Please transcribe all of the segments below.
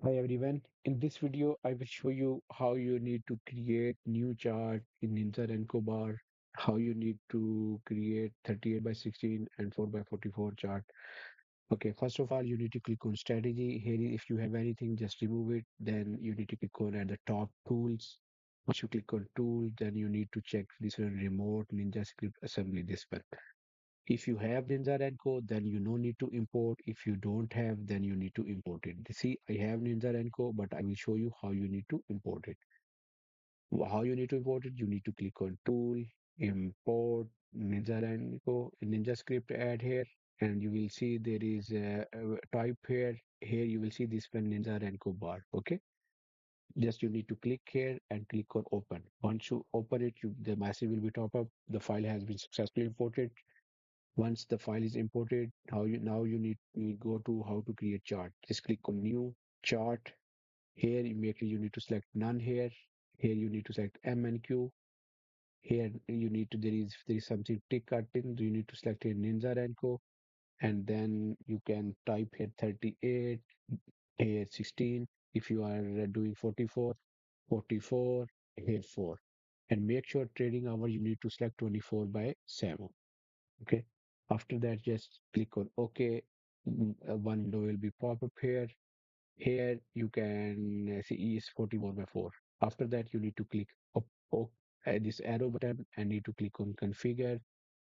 Hi everyone. In this video, I will show you how you need to create new chart in Ninzarenko Bar, how you need to create 38 by 16 and 4 by 44 chart. Okay, first of all, you need to click on strategy. Here, if you have anything, just remove it. Then you need to click on at the top tools. Once you click on tool, then you need to check this one remote Ninja script assembly, this one. If you have Ninjarenko, then you no need to import. If you don't have, then you need to import it. See, I have Ninjarenko, but I will show you how you need to import it. How you need to import it, you need to click on Tool, Import, Ninjarenko, Ninja script add here, and you will see there is a type here. Here you will see this one Ninjarenko bar. Okay, just you need to click here and click on Open. Once you open it, the message will be top up. The file has been successfully imported. Once the file is imported, you need to go to how to create chart. Just click on new chart. Here you need to select none here. Here you need to select MNQ. Here you need to there is something tick cutting. You need to select here Ninzarenko, and then you can type here 38, here 16. If you are doing 44, 44, here 4. And make sure trading hour you need to select 24 by 7. Okay, after that just click on OK. One window will be pop up here you can see is 44 by 4. After that you need to click up, this arrow button and need to click on configure.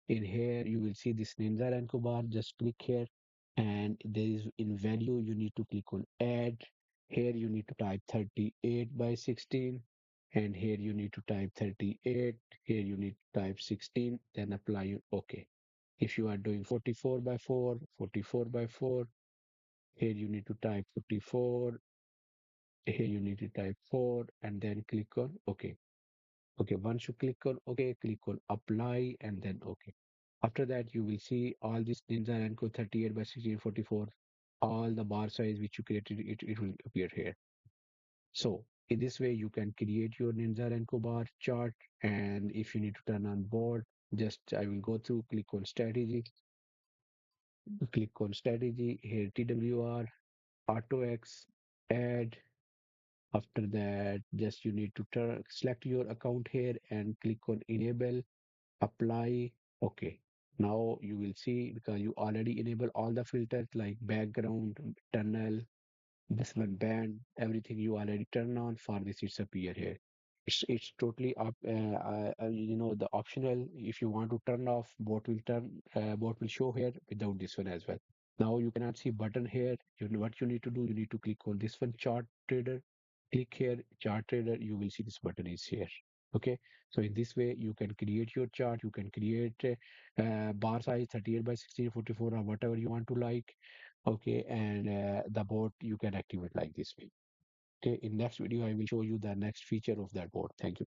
In here you will see this Ninjarenko bar. Just click here, and there is in value you need to click on add. Here you need to type 38 by 16, and here you need to type 38. Here you need to type 16, then apply OK. If you are doing 44 by 4, 44 by 4, here you need to type 44. Here you need to type 4 and then click on OK. Okay, once you click on OK, click on apply and then OK. After that, you will see all this Ninjarenko 38 by 1644, all the bar size which you created, it will appear here. So in this way, you can create your Ninjarenko bar chart. And if you need to turn on board, just I will go through, click on strategy, here TWR, AutoX, add. After that, just you need to select your account here and click on enable, apply. Okay. Now you will see because you already enable all the filters like background, tunnel, this one band, everything you already turn on. For this, it's appear here. It's totally up. The optional. If you want to turn off, bot will show here without this one as well. Now you cannot see button here. What you need to do, you need to click on this one chart trader. Click here chart trader. You will see this button is here. Okay, so in this way you can create your chart. You can create bar size 38 by 1644 or whatever you want to like. Okay, and the bot you can activate like this way. Okay, in next video I will show you the next feature of that bot. Thank you.